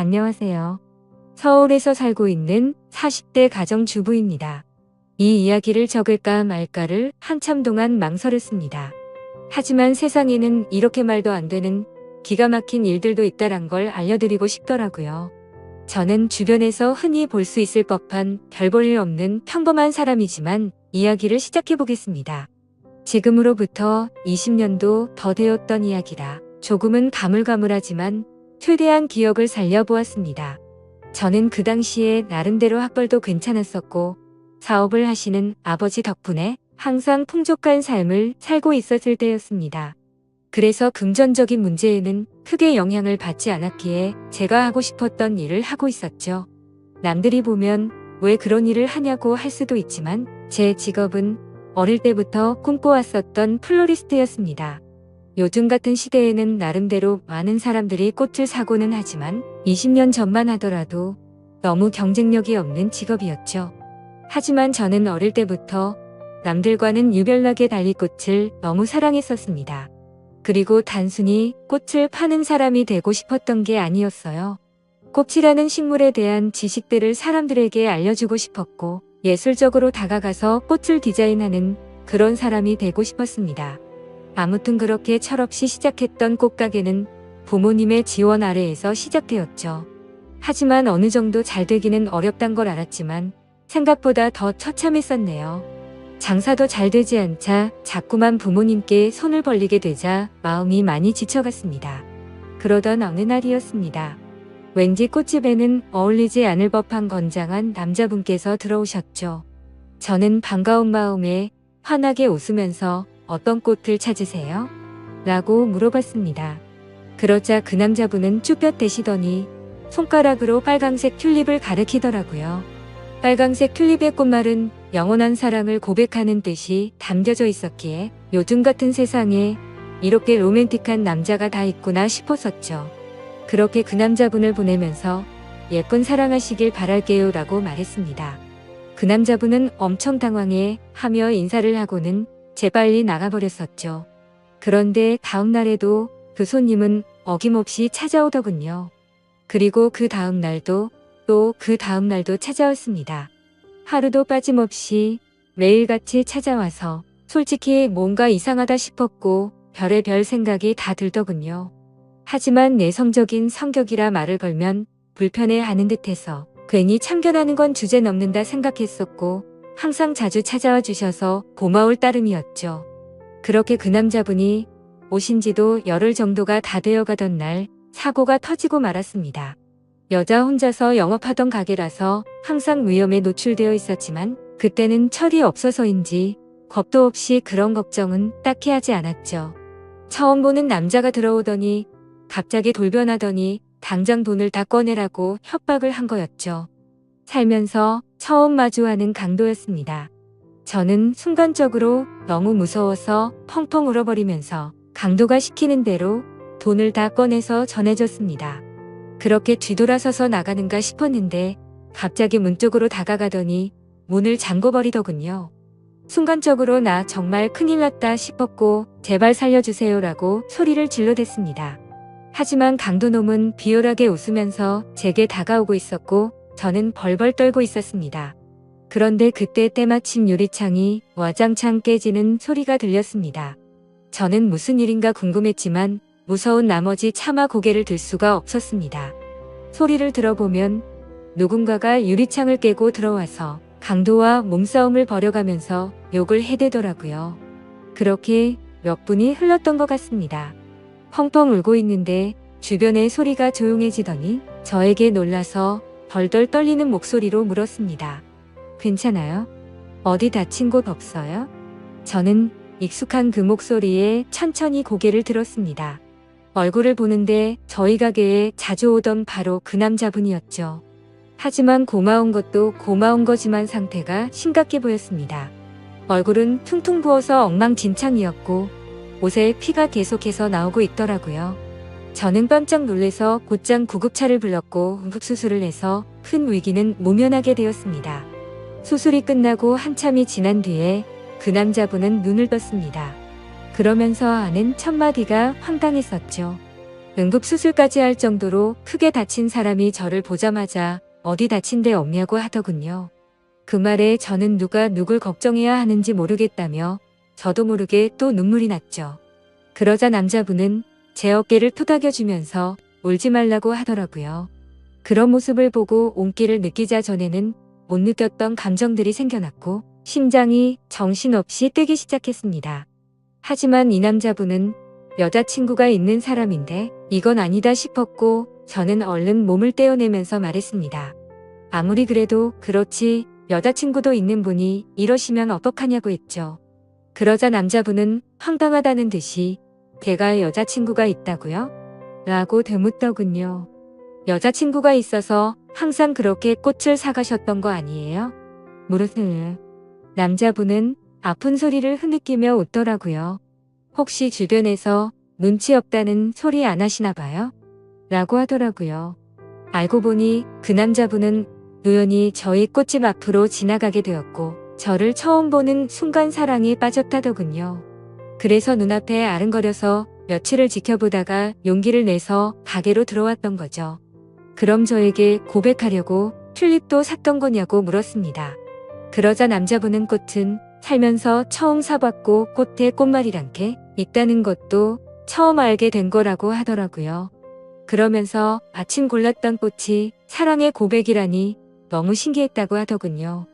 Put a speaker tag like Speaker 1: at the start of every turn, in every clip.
Speaker 1: 안녕하세요. 서울에서 살고 있는 40대 가정주부입니다. 이 이야기를 적을까 말까를 한참 동안 망설였습니다. 하지만 세상에는 이렇게 말도 안 되는 기가 막힌 일들도 있다란 걸 알려드리고 싶더라고요. 저는 주변에서 흔히 볼 수 있을 법한 별 볼 일 없는 평범한 사람이지만 이야기를 시작해 보겠습니다. 지금으로부터 20년도 더 되었던 이야기라 조금은 가물가물하지만 최대한 기억을 살려보았습니다. 저는 그 당시에 나름대로 학벌도 괜찮았었고 사업을 하시는 아버지 덕분에 항상 풍족한 삶을 살고 있었을 때였습니다. 그래서 금전적인 문제에는 크게 영향을 받지 않았기에 제가 하고 싶었던 일을 하고 있었죠. 남들이 보면 왜 그런 일을 하냐고 할 수도 있지만 제 직업은 어릴 때부터 꿈꿔왔었던 플로리스트였습니다. 요즘 같은 시대에는 나름대로 많은 사람들이 꽃을 사고는 하지만 20년 전만 하더라도 너무 경쟁력이 없는 직업이었죠. 하지만 저는 어릴 때부터 남들과는 유별나게 달리 꽃을 너무 사랑했었습니다. 그리고 단순히 꽃을 파는 사람이 되고 싶었던 게 아니었어요. 꽃이라는 식물에 대한 지식들을 사람들에게 알려주고 싶었고 예술적으로 다가가서 꽃을 디자인하는 그런 사람이 되고 싶었습니다. 아무튼 그렇게 철없이 시작했던 꽃가게는 부모님의 지원 아래에서 시작되었죠. 하지만 어느 정도 잘 되기는 어렵단 걸 알았지만 생각보다 더 처참했었네요. 장사도 잘 되지 않자 자꾸만 부모님께 손을 벌리게 되자 마음이 많이 지쳐갔습니다. 그러던 어느 날이었습니다. 왠지 꽃집에는 어울리지 않을 법한 건장한 남자분께서 들어오셨죠. 저는 반가운 마음에 환하게 웃으면서 어떤 꽃을 찾으세요? 라고 물어봤습니다. 그러자 그 남자분은 쭈뼛 대시더니 손가락으로 빨강색 튤립을 가리키더라고요. 빨강색 튤립의 꽃말은 영원한 사랑을 고백하는 뜻이 담겨져 있었기에 요즘 같은 세상에 이렇게 로맨틱한 남자가 다 있구나 싶었었죠. 그렇게 그 남자분을 보내면서 예쁜 사랑하시길 바랄게요 라고 말했습니다. 그 남자분은 엄청 당황해 하며 인사를 하고는 재빨리 나가버렸었죠. 그런데 다음 날에도 그 손님은 어김없이 찾아오더군요. 그리고 그 다음 날도 또 그 다음 날도 찾아왔습니다. 하루도 빠짐없이 매일같이 찾아와서 솔직히 뭔가 이상하다 싶었고 별의별 생각이 다 들더군요. 하지만 내성적인 성격이라 말을 걸면 불편해하는 듯해서 괜히 참견하는 건 주제 넘는다 생각했었고 항상 자주 찾아와 주셔서 고마울 따름이었죠. 그렇게 그 남자분이 오신 지도 열흘 정도가 다 되어가던 날 사고가 터지고 말았습니다. 여자 혼자서 영업하던 가게라서 항상 위험에 노출되어 있었지만 그때는 철이 없어서인지 겁도 없이 그런 걱정은 딱히 하지 않았죠. 처음 보는 남자가 들어오더니 갑자기 돌변하더니 당장 돈을 다 꺼내라고 협박을 한 거였죠. 살면서 처음 마주하는 강도였습니다. 저는 순간적으로 너무 무서워서 펑펑 울어버리면서 강도가 시키는 대로 돈을 다 꺼내서 전해줬습니다. 그렇게 뒤돌아서서 나가는가 싶었는데 갑자기 문 쪽으로 다가가더니 문을 잠궈버리더군요. 순간적으로 나 정말 큰일 났다 싶었고 제발 살려주세요라고 소리를 질러댔습니다. 하지만 강도놈은 비열하게 웃으면서 제게 다가오고 있었고 저는 벌벌 떨고 있었습니다. 그런데 그때 때마침 유리창이 와장창 깨지는 소리가 들렸습니다. 저는 무슨 일인가 궁금했지만 무서운 나머지 차마 고개를 들 수가 없었습니다. 소리를 들어보면 누군가가 유리창을 깨고 들어와서 강도와 몸싸움을 벌여가면서 욕을 해대더라고요. 그렇게 몇 분이 흘렀던 것 같습니다. 펑펑 울고 있는데 주변의 소리가 조용해지더니 저에게 놀라서 덜덜 떨리는 목소리로 물었습니다. 괜찮아요? 어디 다친 곳 없어요? 저는 익숙한 그 목소리에 천천히 고개를 들었습니다. 얼굴을 보는데 저희 가게에 자주 오던 바로 그 남자분이었죠. 하지만 고마운 것도 고마운 거지만 상태가 심각해 보였습니다. 얼굴은 퉁퉁 부어서 엉망진창이었고 옷에 피가 계속해서 나오고 있더라고요. 저는 깜짝 놀라서 곧장 구급차를 불렀고 응급수술을 해서 큰 위기는 모면하게 되었습니다. 수술이 끝나고 한참이 지난 뒤에 그 남자분은 눈을 떴습니다. 그러면서 하는 첫마디가 황당했었죠. 응급수술까지 할 정도로 크게 다친 사람이 저를 보자마자 어디 다친 데 없냐고 하더군요. 그 말에 저는 누가 누굴 걱정해야 하는지 모르겠다며 저도 모르게 또 눈물이 났죠. 그러자 남자분은 제 어깨를 토닥여주면서 울지 말라고 하더라고요. 그런 모습을 보고 온기를 느끼자 전에는 못 느꼈던 감정들이 생겨났고 심장이 정신없이 뛰기 시작했습니다. 하지만 이 남자분은 여자친구가 있는 사람인데 이건 아니다 싶었고 저는 얼른 몸을 떼어내면서 말했습니다. 아무리 그래도 그렇지 여자친구도 있는 분이 이러시면 어떡하냐고 했죠. 그러자 남자분은 황당하다는 듯이 제가 여자친구가 있다고요? 라고 되묻더군요. 여자친구가 있어서 항상 그렇게 꽃을 사가셨던 거 아니에요? 물으세요. 남자분은 아픈 소리를 흐느끼며 웃더라고요. 혹시 주변에서 눈치 없다는 소리 안 하시나 봐요? 라고 하더라고요. 알고 보니 그 남자분은 우연히 저희 꽃집 앞으로 지나가게 되었고 저를 처음 보는 순간 사랑에 빠졌다더군요. 그래서 눈앞에 아른거려서 며칠을 지켜보다가 용기를 내서 가게로 들어왔던 거죠. 그럼 저에게 고백하려고 튤립도 샀던 거냐고 물었습니다. 그러자 남자분은 꽃은 살면서 처음 사봤고 꽃에 꽃말이란 게 있다는 것도 처음 알게 된 거라고 하더라고요. 그러면서 마침 골랐던 꽃이 사랑의 고백이라니 너무 신기했다고 하더군요.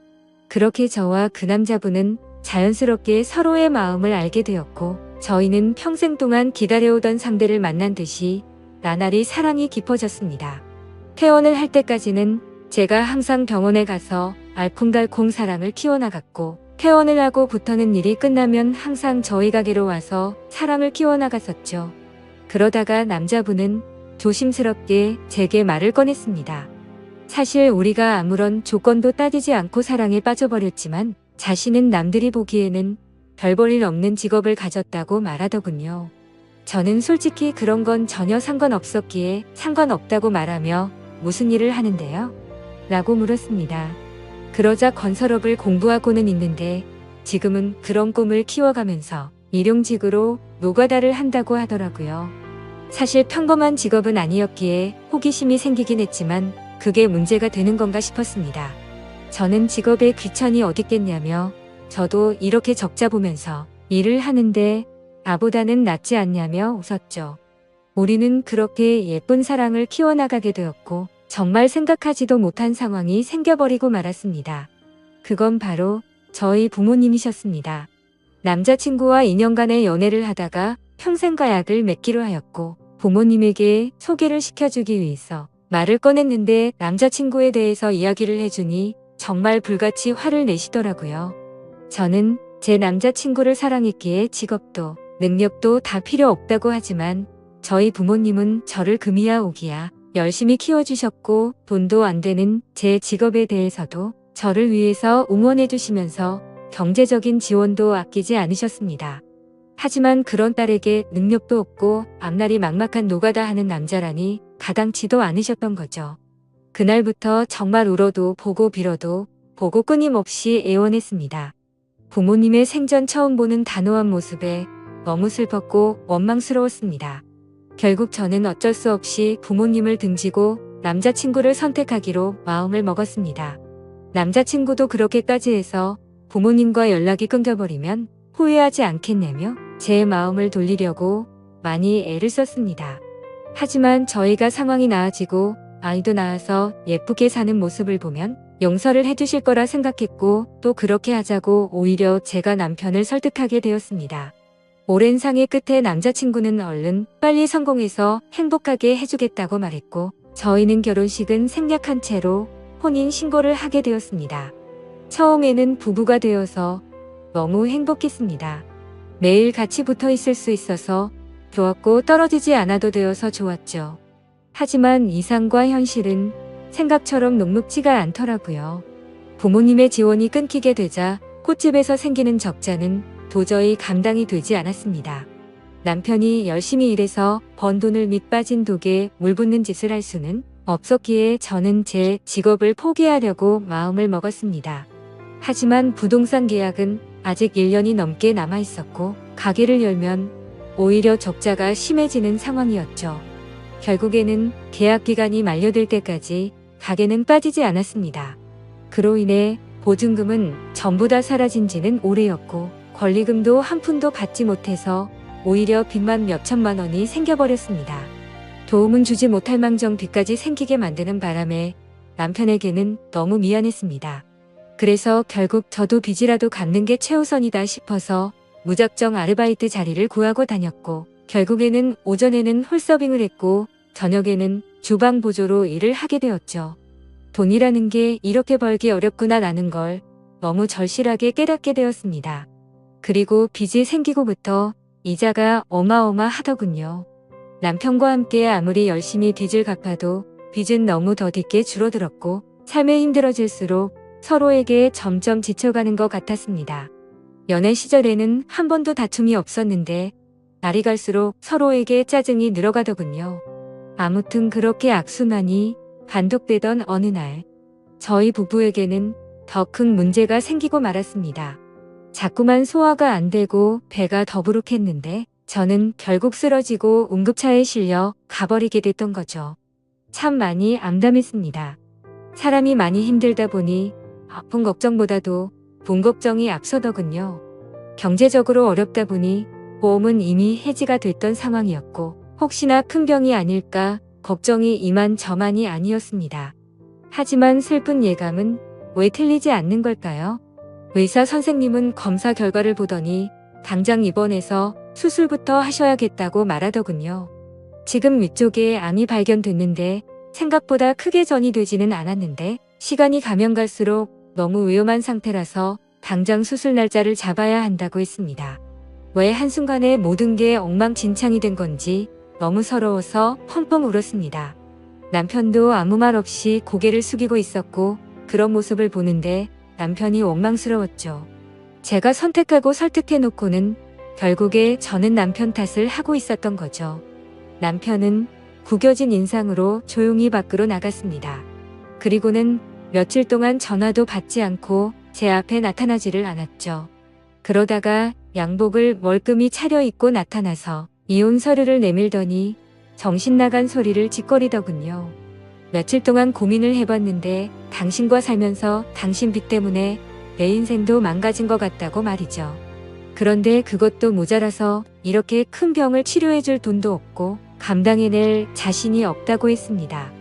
Speaker 1: 그렇게 저와 그 남자분은 자연스럽게 서로의 마음을 알게 되었고 저희는 평생 동안 기다려오던 상대를 만난 듯이 나날이 사랑이 깊어졌습니다. 퇴원을 할 때까지는 제가 항상 병원에 가서 알콩달콩 사랑을 키워나갔고 퇴원을 하고부터는 일이 끝나면 항상 저희 가게로 와서 사랑을 키워나갔었죠. 그러다가 남자분은 조심스럽게 제게 말을 꺼냈습니다. 사실 우리가 아무런 조건도 따지지 않고 사랑에 빠져버렸지만 자신은 남들이 보기에는 별 볼 일 없는 직업을 가졌다고 말하더군요. 저는 솔직히 그런 건 전혀 상관없었기에 상관없다고 말하며 무슨 일을 하는데요? 라고 물었습니다. 그러자 건설업을 공부하고는 있는데 지금은 그런 꿈을 키워가면서 일용직으로 노가다를 한다고 하더라고요. 사실 평범한 직업은 아니었기에 호기심이 생기긴 했지만 그게 문제가 되는 건가 싶었습니다. 저는 직업에 귀천이 어딨겠냐며 저도 이렇게 적자 보면서 일을 하는데 나보다는 낫지 않냐며 웃었죠. 우리는 그렇게 예쁜 사랑을 키워나가게 되었고 정말 생각하지도 못한 상황이 생겨버리고 말았습니다. 그건 바로 저희 부모님이셨습니다. 남자친구와 2년간의 연애를 하다가 평생과 약을 맺기로 하였고 부모님에게 소개를 시켜주기 위해서 말을 꺼냈는데 남자친구에 대해서 이야기를 해주니 정말 불같이 화를 내시더라고요. 저는 제 남자친구를 사랑했기에 직업도 능력도 다 필요 없다고 하지만 저희 부모님은 저를 금이야 오기야 열심히 키워주셨고 돈도 안 되는 제 직업에 대해서도 저를 위해서 응원해 주시면서 경제적인 지원도 아끼지 않으셨습니다. 하지만 그런 딸에게 능력도 없고 앞날이 막막한 노가다 하는 남자라니 가당치도 않으셨던 거죠. 그날부터 정말 울어도 보고 빌어도 보고 끊임없이 애원했습니다. 부모님의 생전 처음 보는 단호한 모습에 너무 슬펐고 원망스러웠습니다. 결국 저는 어쩔 수 없이 부모님을 등지고 남자친구를 선택하기로 마음을 먹었습니다. 남자친구도 그렇게까지 해서 부모님과 연락이 끊겨버리면 후회하지 않겠냐며 제 마음을 돌리려고 많이 애를 썼습니다. 하지만 저희가 상황이 나아지고 아이도 낳아서 예쁘게 사는 모습을 보면 용서를 해주실 거라 생각했고 또 그렇게 하자고 오히려 제가 남편을 설득하게 되었습니다. 오랜 상의 끝에 남자친구는 얼른 빨리 성공해서 행복하게 해주겠다고 말했고 저희는 결혼식은 생략한 채로 혼인 신고를 하게 되었습니다. 처음에는 부부가 되어서 너무 행복했습니다. 매일 같이 붙어 있을 수 있어서 좋았고 떨어지지 않아도 되어서 좋았죠. 하지만 이상과 현실은 생각처럼 녹록지가 않더라고요. 부모님의 지원이 끊기게 되자 꽃집에서 생기는 적자는 도저히 감당이 되지 않았습니다. 남편이 열심히 일해서 번 돈을 밑빠진 독에 물 붓는 짓을 할 수는 없었기에 저는 제 직업을 포기하려고 마음을 먹었습니다. 하지만 부동산 계약은 아직 1년이 넘게 남아 있었고 가게를 열면 오히려 적자가 심해지는 상황이었죠. 결국에는 계약 기간이 만료될 때까지 가게는 빠지지 않았습니다. 그로 인해 보증금은 전부 다 사라진 지는 오래였고 권리금도 한 푼도 받지 못해서 오히려 빚만 몇천만 원이 생겨버렸습니다. 도움은 주지 못할 망정 빚까지 생기게 만드는 바람에 남편에게는 너무 미안했습니다. 그래서 결국 저도 빚이라도 갚는 게 최우선이다 싶어서 무작정 아르바이트 자리를 구하고 다녔고 결국에는 오전에는 홀서빙을 했고 저녁에는 주방 보조로 일을 하게 되었죠. 돈이라는 게 이렇게 벌기 어렵구나라는 걸 너무 절실하게 깨닫게 되었습니다. 그리고 빚이 생기고부터 이자가 어마어마하더군요. 남편과 함께 아무리 열심히 빚을 갚아도 빚은 너무 더디게 줄어들었고 삶에 힘들어질수록 서로에게 점점 지쳐가는 것 같았습니다. 연애 시절에는 한 번도 다툼이 없었는데 날이 갈수록 서로에게 짜증이 늘어가더군요. 아무튼 그렇게 악순환이 반복되던 어느 날 저희 부부에게는 더 큰 문제가 생기고 말았습니다. 자꾸만 소화가 안 되고 배가 더부룩했는데 저는 결국 쓰러지고 응급차에 실려 가버리게 됐던 거죠. 참 많이 암담했습니다. 사람이 많이 힘들다 보니 아픈 걱정보다도 돈 걱정이 앞서더군요. 경제적으로 어렵다 보니 보험은 이미 해지가 됐던 상황이었고 혹시나 큰 병이 아닐까 걱정이 이만저만이 아니었습니다. 하지만 슬픈 예감은 왜 틀리지 않는 걸까요? 의사 선생님은 검사 결과를 보더니 당장 입원해서 수술부터 하셔야겠다고 말하더군요. 지금 위쪽에 암이 발견됐는데 생각보다 크게 전이되지는 않았는데 시간이 가면 갈수록 너무 위험한 상태라서 당장 수술 날짜를 잡아야 한다고 했습니다. 왜 한순간에 모든 게 엉망진창이 된 건지 너무 서러워서 펑펑 울었습니다. 남편도 아무 말 없이 고개를 숙이고 있었고 그런 모습을 보는데 남편이 원망스러웠죠. 제가 선택하고 설득해놓고는 결국에 저는 남편 탓을 하고 있었던 거죠. 남편은 구겨진 인상으로 조용히 밖으로 나갔습니다. 그리고는 며칠 동안 전화도 받지 않고 제 앞에 나타나지를 않았죠. 그러다가 양복을 멀끔히 차려입고 나타나서 이혼 서류를 내밀더니 정신 나간 소리를 짓거리더군요. 며칠 동안 고민을 해봤는데 당신과 살면서 당신 빚 때문에 내 인생도 망가진 것 같다고 말이죠. 그런데 그것도 모자라서 이렇게 큰 병을 치료해줄 돈도 없고 감당해낼 자신이 없다고 했습니다.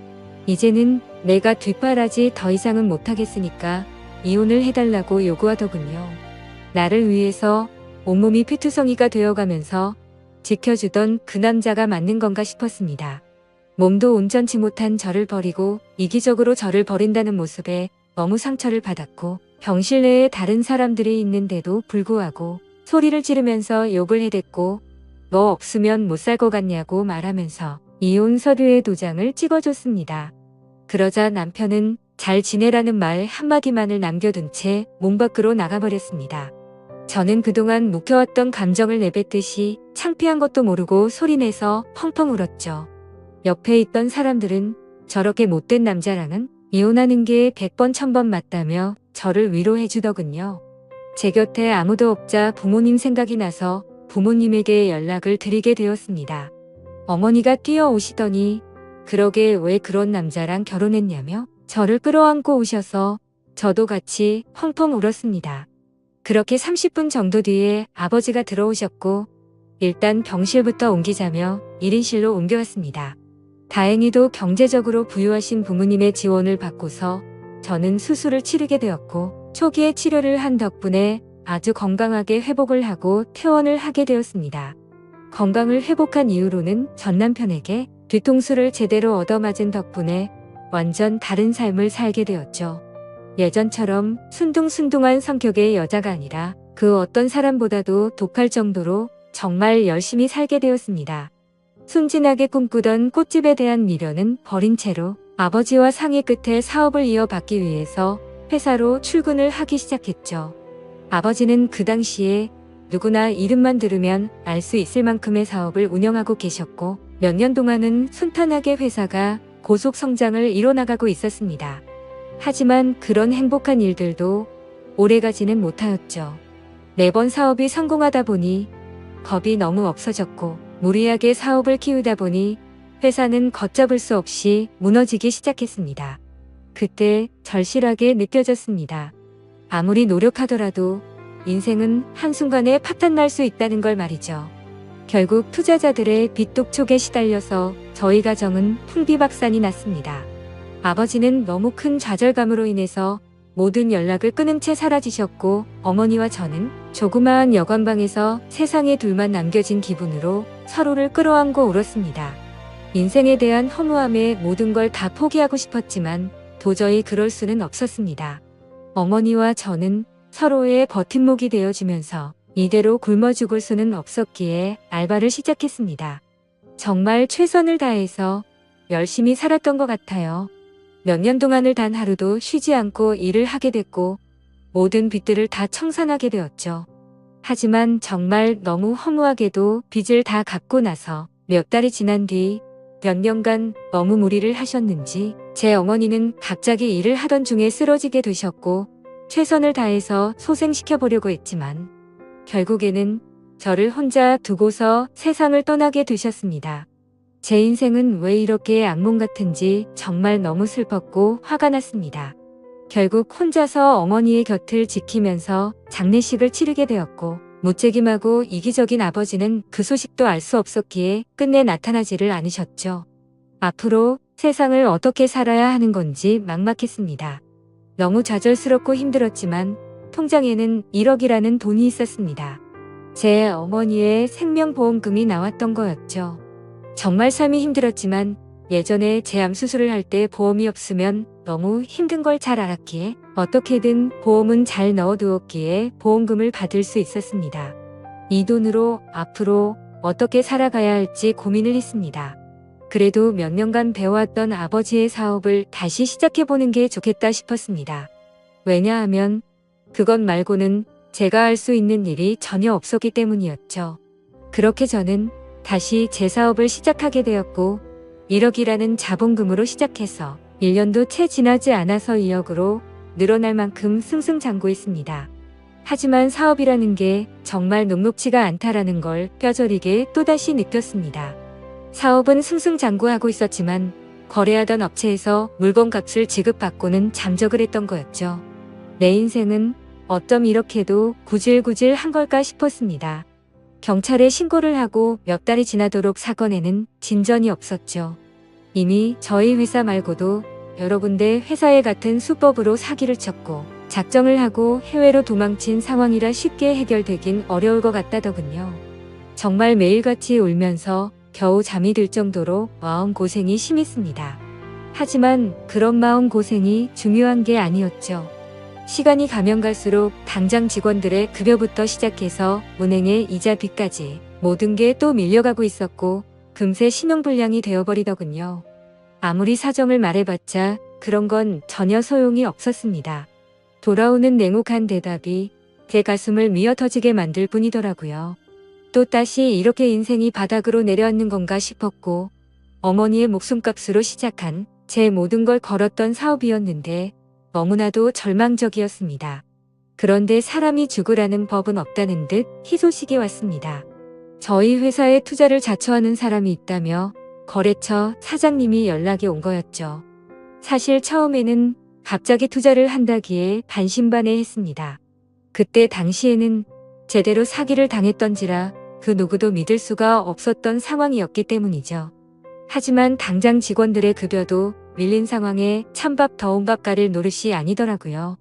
Speaker 1: 이제는 내가 뒷바라지 더 이상은 못하겠으니까 이혼을 해달라고 요구하더군요. 나를 위해서 온몸이 피투성이가 되어가면서 지켜주던 그 남자가 맞는 건가 싶었습니다. 몸도 온전치 못한 저를 버리고 이기적으로 저를 버린다는 모습에 너무 상처를 받았고 병실 내에 다른 사람들이 있는데도 불구하고 소리를 지르면서 욕을 해댔고 너 없으면 못 살 것 같냐고 말하면서 이혼 서류에 도장을 찍어줬습니다. 그러자 남편은 잘 지내라는 말 한마디만을 남겨둔 채 몸 밖으로 나가버렸습니다. 저는 그동안 묵혀왔던 감정을 내뱉듯이 창피한 것도 모르고 소리내서 펑펑 울었죠. 옆에 있던 사람들은 저렇게 못된 남자랑은 이혼하는 게 100번 1000번 맞다며 저를 위로해주더군요. 제 곁에 아무도 없자 부모님 생각이 나서 부모님에게 연락을 드리게 되었습니다. 어머니가 뛰어오시더니 그러게 왜 그런 남자랑 결혼했냐며 저를 끌어안고 오셔서 저도 같이 펑펑 울었습니다. 그렇게 30분 정도 뒤에 아버지가 들어오셨고 일단 병실부터 옮기자며 1인실로 옮겨왔습니다. 다행히도 경제적으로 부유하신 부모님의 지원을 받고서 저는 수술을 치르게 되었고 초기에 치료를 한 덕분에 아주 건강하게 회복을 하고 퇴원을 하게 되었습니다. 건강을 회복한 이후로는 전 남편에게 뒤통수를 제대로 얻어맞은 덕분에 완전 다른 삶을 살게 되었죠. 예전처럼 순둥순둥한 성격의 여자가 아니라 그 어떤 사람보다도 독할 정도로 정말 열심히 살게 되었습니다. 순진하게 꿈꾸던 꽃집에 대한 미련은 버린 채로 아버지와 상의 끝에 사업을 이어받기 위해서 회사로 출근을 하기 시작했죠. 아버지는 그 당시에 누구나 이름만 들으면 알 수 있을 만큼의 사업을 운영하고 계셨고 몇 년 동안은 순탄하게 회사가 고속 성장을 이뤄나가고 있었습니다. 하지만 그런 행복한 일들도 오래가지는 못하였죠. 매번 사업이 성공하다 보니 겁이 너무 없어졌고 무리하게 사업을 키우다 보니 회사는 걷잡을 수 없이 무너지기 시작했습니다. 그때 절실하게 느껴졌습니다. 아무리 노력하더라도 인생은 한순간에 파탄날 수 있다는 걸 말이죠. 결국 투자자들의 빚독촉에 시달려서 저희 가정은 풍비박산이 났습니다. 아버지는 너무 큰 좌절감으로 인해서 모든 연락을 끊은 채 사라지셨고, 어머니와 저는 조그마한 여관방에서 세상에 둘만 남겨진 기분으로 서로를 끌어안고 울었습니다. 인생에 대한 허무함에 모든 걸 다 포기하고 싶었지만 도저히 그럴 수는 없었습니다. 어머니와 저는 서로의 버팀목이 되어주면서 이대로 굶어 죽을 수는 없었기에 알바를 시작했습니다. 정말 최선을 다해서 열심히 살았던 것 같아요. 몇 년 동안을 단 하루도 쉬지 않고 일을 하게 됐고 모든 빚들을 다 청산하게 되었죠. 하지만 정말 너무 허무하게도 빚을 다 갚고 나서 몇 달이 지난 뒤 몇 년간 너무 무리를 하셨는지 제 어머니는 갑자기 일을 하던 중에 쓰러지게 되셨고, 최선을 다해서 소생시켜보려고 했지만 결국에는 저를 혼자 두고서 세상을 떠나게 되셨습니다. 제 인생은 왜 이렇게 악몽 같은지 정말 너무 슬펐고 화가 났습니다. 결국 혼자서 어머니의 곁을 지키면서 장례식을 치르게 되었고, 무책임하고 이기적인 아버지는 그 소식도 알 수 없었기에 끝내 나타나지를 않으셨죠. 앞으로 세상을 어떻게 살아야 하는 건지 막막했습니다. 너무 좌절스럽고 힘들었지만 통장에는 1억이라는 돈이 있었습니다. 제 어머니의 생명보험금이 나왔던 거였죠. 정말 삶이 힘들었지만 예전에 제 암 수술을 할 때 보험이 없으면 너무 힘든 걸 잘 알았기에 어떻게든 보험은 잘 넣어두었기에 보험금을 받을 수 있었습니다. 이 돈으로 앞으로 어떻게 살아가야 할지 고민을 했습니다. 그래도 몇 년간 배워왔던 아버지의 사업을 다시 시작해보는 게 좋겠다 싶었습니다. 왜냐하면 그것 말고는 제가 할 수 있는 일이 전혀 없었기 때문이었죠. 그렇게 저는 다시 제 사업을 시작하게 되었고 1억이라는 자본금으로 시작해서 1년도 채 지나지 않아서 2억으로 늘어날 만큼 승승장구했습니다. 하지만 사업이라는 게 정말 녹록지가 않다라는 걸 뼈저리게 또다시 느꼈습니다. 사업은 승승장구하고 있었지만 거래하던 업체에서 물건값을 지급받고는 잠적을 했던 거였죠. 내 인생은 어쩜 이렇게도 구질구질 한 걸까 싶었습니다. 경찰에 신고를 하고 몇 달이 지나도록 사건에는 진전이 없었죠. 이미 저희 회사 말고도 여러 군데 회사에 같은 수법으로 사기를 쳤고 작정을 하고 해외로 도망친 상황이라 쉽게 해결되긴 어려울 것 같다더군요. 정말 매일같이 울면서 겨우 잠이 들 정도로 마음고생이 심했습니다. 하지만 그런 마음고생이 중요한 게 아니었죠. 시간이 가면 갈수록 당장 직원들의 급여부터 시작해서 은행의 이자 빚까지 모든 게 또 밀려가고 있었고 금세 신용불량이 되어버리더군요. 아무리 사정을 말해봤자 그런 건 전혀 소용이 없었습니다. 돌아오는 냉혹한 대답이 제 가슴을 미어터지게 만들 뿐이더라고요. 또다시 이렇게 인생이 바닥으로 내려앉는 건가 싶었고, 어머니의 목숨값으로 시작한 제 모든 걸 걸었던 사업이었는데 너무나도 절망적이었습니다. 그런데 사람이 죽으라는 법은 없다는 듯 희소식이 왔습니다. 저희 회사에 투자를 자처하는 사람이 있다며 거래처 사장님이 연락이 온 거였죠. 사실 처음에는 갑자기 투자를 한다기에 반신반의했습니다. 그때 당시에는 제대로 사기를 당했던지라 그 누구도 믿을 수가 없었던 상황이었기 때문이죠. 하지만 당장 직원들의 급여도 밀린 상황에 찬밥 더운 밥 가릴 노릇이 아니더라고요.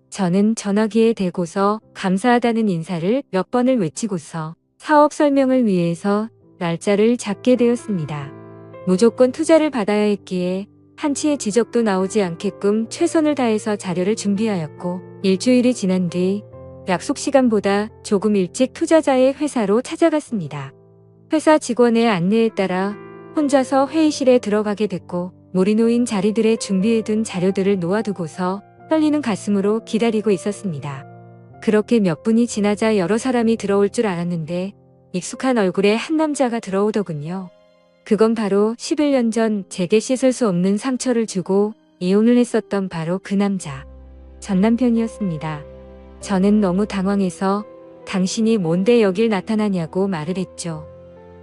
Speaker 1: 저는 전화기에 대고서 감사하다는 인사를 몇 번을 외치고서 사업 설명을 위해서 날짜를 잡게 되었습니다. 무조건 투자를 받아야 했기에 한치의 지적도 나오지 않게끔 최선을 다해서 자료를 준비하였고, 일주일이 지난 뒤 약속 시간보다 조금 일찍 투자자의 회사로 찾아갔습니다. 회사 직원의 안내에 따라 혼자서 회의실에 들어가게 됐고, 물이 놓인 자리들에 준비해둔 자료들을 놓아두고서 떨리는 가슴으로 기다리고 있었습니다. 그렇게 몇 분이 지나자 여러 사람이 들어올 줄 알았는데 익숙한 얼굴에 한 남자가 들어오더군요. 그건 바로 11년 전 제게 씻을 수 없는 상처를 주고 이혼을 했었던 바로 그 남자, 전 남편이었습니다. 저는 너무 당황해서 당신이 뭔데 여길 나타나냐고 말을 했죠.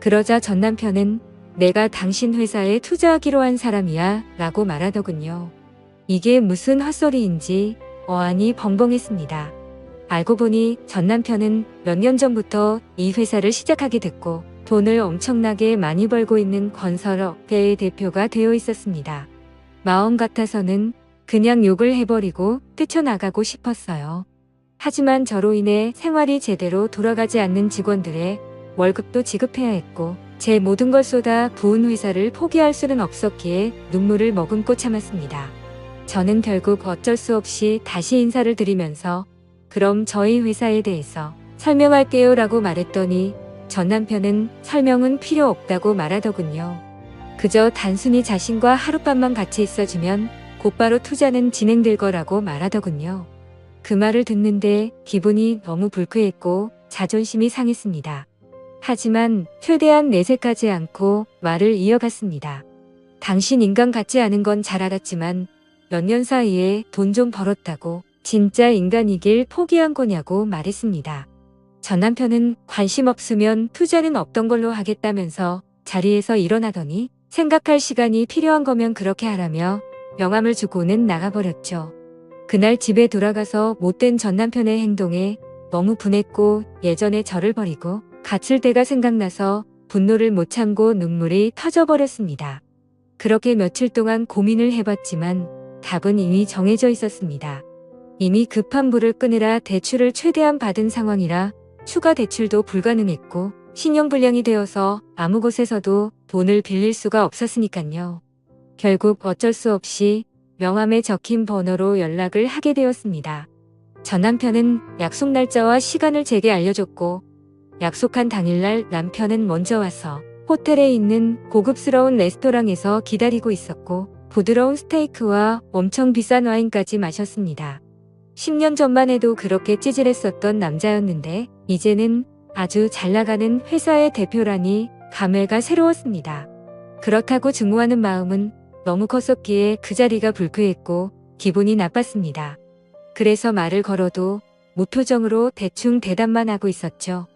Speaker 1: 그러자 전 남편은 내가 당신 회사에 투자하기로 한 사람이야 라고 말하더군요. 이게 무슨 헛소리인지 어안이 벙벙했습니다. 알고 보니 전 남편은 몇 년 전부터 이 회사를 시작하게 됐고 돈을 엄청나게 많이 벌고 있는 건설업계의 대표가 되어 있었습니다. 마음 같아서는 그냥 욕을 해버리고 뛰쳐나가고 싶었어요. 하지만 저로 인해 생활이 제대로 돌아가지 않는 직원들의 월급도 지급해야 했고 제 모든 걸 쏟아 부은 회사를 포기할 수는 없었기에 눈물을 머금고 참았습니다. 저는 결국 어쩔 수 없이 다시 인사를 드리면서 그럼 저희 회사에 대해서 설명할게요 라고 말했더니 전 남편은 설명은 필요 없다고 말하더군요. 그저 단순히 자신과 하룻밤만 같이 있어주면 곧바로 투자는 진행될 거라고 말하더군요. 그 말을 듣는데 기분이 너무 불쾌했고 자존심이 상했습니다. 하지만 최대한 내색하지 않고 말을 이어갔습니다. 당신 인간 같지 않은 건 잘 알았지만 몇 년 사이에 돈 좀 벌었다고 진짜 인간이길 포기한 거냐고 말했습니다. 전 남편은 관심 없으면 투자는 없던 걸로 하겠다면서 자리에서 일어나더니 생각할 시간이 필요한 거면 그렇게 하라며 명함을 주고는 나가버렸죠. 그날 집에 돌아가서 못된 전 남편의 행동에 너무 분했고 예전에 저를 버리고 갇힐 때가 생각나서 분노를 못 참고 눈물이 터져버렸습니다. 그렇게 며칠 동안 고민을 해봤지만 답은 이미 정해져 있었습니다. 이미 급한 불을 끄느라 대출을 최대한 받은 상황이라 추가 대출도 불가능했고 신용불량이 되어서 아무 곳에서도 돈을 빌릴 수가 없었으니까요. 결국 어쩔 수 없이 명함에 적힌 번호로 연락을 하게 되었습니다. 전 남편은 약속 날짜와 시간을 제게 알려줬고 약속한 당일날 남편은 먼저 와서 호텔에 있는 고급스러운 레스토랑에서 기다리고 있었고 부드러운 스테이크와 엄청 비싼 와인까지 마셨습니다. 10년 전만 해도 그렇게 찌질했었던 남자였는데 이제는 아주 잘 나가는 회사의 대표라니 감회가 새로웠습니다. 그렇다고 증오하는 마음은 너무 컸었기에 그 자리가 불쾌했고 기분이 나빴습니다. 그래서 말을 걸어도 무표정으로 대충 대답만 하고 있었죠.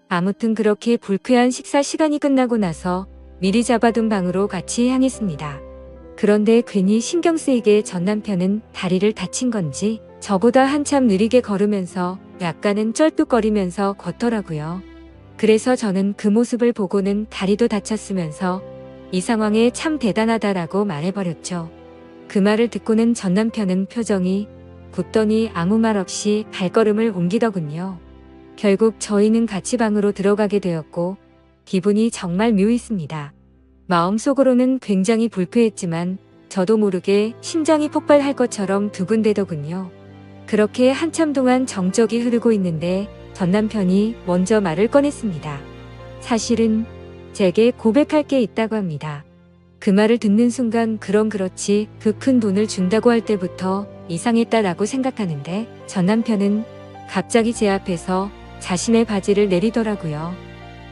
Speaker 1: 아무튼 그렇게 불쾌한 식사 시간이 끝나고 나서 미리 잡아둔 방으로 같이 향했습니다. 그런데 괜히 신경 쓰이게 전 남편은 다리를 다친 건지 저보다 한참 느리게 걸으면서 약간은 쩔뚝거리면서 걷더라고요. 그래서 저는 그 모습을 보고는 다리도 다쳤으면서 이 상황에 참 대단하다라고 말해버렸죠. 그 말을 듣고는 전 남편은 표정이 굳더니 아무 말 없이 발걸음을 옮기더군요. 결국 저희는 같이 방으로 들어가게 되었고 기분이 정말 묘했습니다. 마음속으로는 굉장히 불쾌했지만 저도 모르게 심장이 폭발할 것처럼 두근대더군요. 그렇게 한참 동안 정적이 흐르고 있는데 전 남편이 먼저 말을 꺼냈습니다. 사실은 제게 고백할 게 있다고 합니다. 그 말을 듣는 순간 그럼 그렇지 그 큰 돈을 준다고 할 때부터 이상했다라고 생각하는데 전 남편은 갑자기 제 앞에서 자신의 바지를 내리더라고요.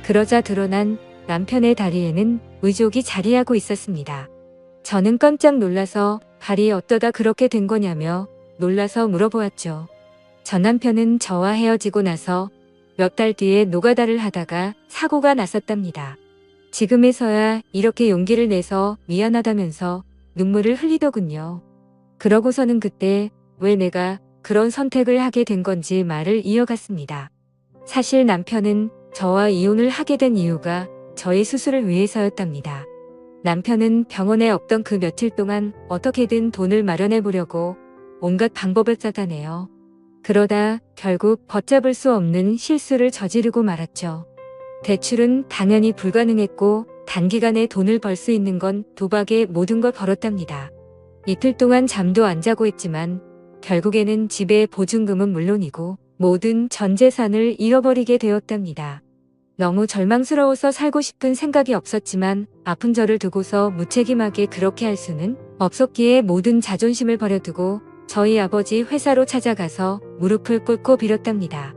Speaker 1: 그러자 드러난 남편의 다리에는 의족이 자리하고 있었습니다. 저는 깜짝 놀라서 발이 어쩌다 그렇게 된 거냐며 놀라서 물어보았죠. 전 남편은 저와 헤어지고 나서 몇 달 뒤에 노가다를 하다가 사고가 났었답니다. 지금에서야 이렇게 용기를 내서 미안하다면서 눈물을 흘리더군요. 그러고서는 그때 왜 내가 그런 선택을 하게 된 건지 말을 이어갔습니다. 사실 남편은 저와 이혼을 하게 된 이유가 저의 수술을 위해서였답니다. 남편은 병원에 없던 그 며칠 동안 어떻게든 돈을 마련해 보려고 온갖 방법을 짜다네요. 그러다 결국 걷잡을 수 없는 실수를 저지르고 말았죠. 대출은 당연히 불가능했고 단기간에 돈을 벌 수 있는 건 도박에 모든 걸 걸었답니다. 이틀 동안 잠도 안 자고 했지만 결국에는 집의 보증금은 물론이고 모든 전 재산을 잃어버리게 되었답니다. 너무 절망스러워서 살고 싶은 생각이 없었지만 아픈 저를 두고서 무책임하게 그렇게 할 수는 없었기에 모든 자존심을 버려두고 저희 아버지 회사로 찾아가서 무릎을 꿇고 빌었답니다.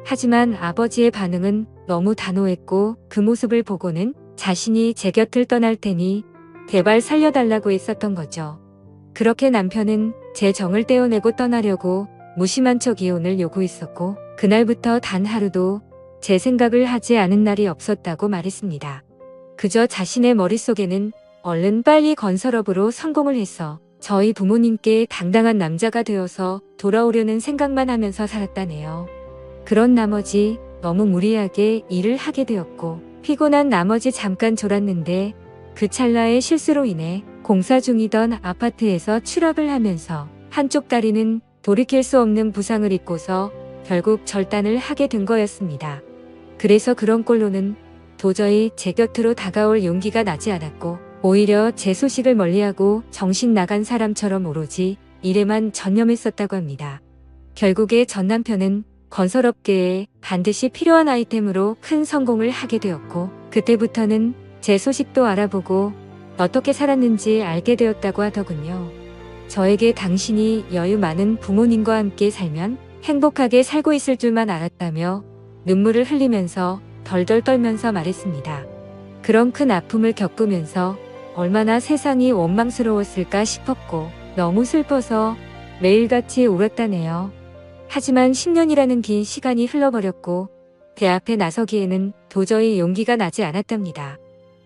Speaker 1: 하지만 아버지의 반응은 너무 단호했고 그 모습을 보고는 자신이 제 곁을 떠날 테니 제발 살려달라고 했었던 거죠. 그렇게 남편은 제 정을 떼어내고 떠나려고 무심한 척 이혼을 요구했었고 그날부터 단 하루도 제 생각을 하지 않은 날이 없었다고 말했습니다. 그저 자신의 머릿속에는 얼른 빨리 건설업으로 성공을 해서 저희 부모님께 당당한 남자가 되어서 돌아오려는 생각만 하면서 살았다네요. 그런 나머지 너무 무리하게 일을 하게 되었고 피곤한 나머지 잠깐 졸았는데 그 찰나의 실수로 인해 공사 중이던 아파트에서 추락을 하면서 한쪽 다리는 돌이킬 수 없는 부상을 입고서 결국 절단을 하게 된 거였습니다. 그래서 그런 꼴로는 도저히 제 곁으로 다가올 용기가 나지 않았고 오히려 제 소식을 멀리하고 정신 나간 사람처럼 오로지 일에만 전념했었다고 합니다. 결국에 전 남편은 건설업계에 반드시 필요한 아이템으로 큰 성공을 하게 되었고 그때부터는 제 소식도 알아보고 어떻게 살았는지 알게 되었다고 하더군요. 저에게 당신이 여유 많은 부모님과 함께 살면 행복하게 살고 있을 줄만 알았다며 눈물을 흘리면서 덜덜 떨면서 말했습니다. 그런 큰 아픔을 겪으면서 얼마나 세상이 원망스러웠을까 싶었고 너무 슬퍼서 매일같이 울었다네요. 하지만 10년이라는 긴 시간이 흘러버렸고 그 앞에 나서기에는 도저히 용기가 나지 않았답니다.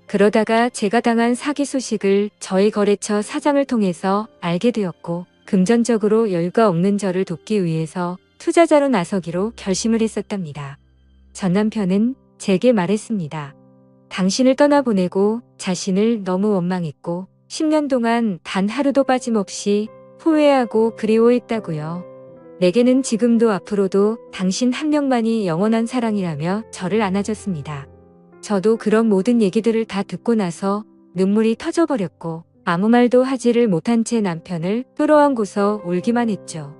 Speaker 1: 그러다가 제가 당한 사기 소식을 저희 거래처 사장을 통해서 알게 되었고 금전적으로 여유가 없는 저를 돕기 위해서 투자자로 나서기로 결심을 했었답니다. 전 남편은 제게 말했습니다. 당신을 떠나보내고 자신을 너무 원망했고 10년 동안 단 하루도 빠짐없이 후회하고 그리워했다고요. 내게는 지금도 앞으로도 당신 한 명만이 영원한 사랑이라며 저를 안아줬습니다. 저도 그런 모든 얘기들을 다 듣고 나서 눈물이 터져버렸고 아무 말도 하지를 못한 채 남편을 끌어안고서 울기만 했죠.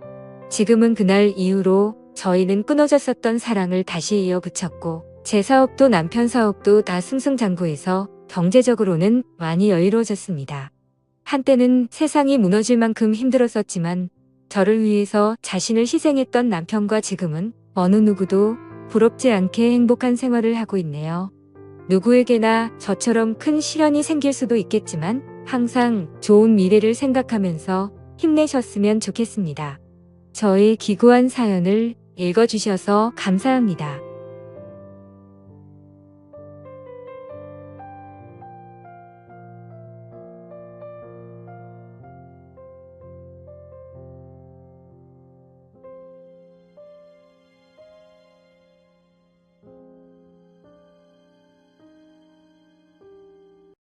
Speaker 1: 지금은 그날 이후로 저희는 끊어졌었던 사랑을 다시 이어붙였고 제 사업도 남편 사업도 다 승승장구해서 경제적으로는 많이 여유로워졌습니다. 한때는 세상이 무너질 만큼 힘들었었지만 저를 위해서 자신을 희생했던 남편과 지금은 어느 누구도 부럽지 않게 행복한 생활을 하고 있네요. 누구에게나 저처럼 큰 시련이 생길 수도 있겠지만 항상 좋은 미래를 생각하면서 힘내셨으면 좋겠습니다. 저의 기구한 사연을 읽어주셔서 감사합니다.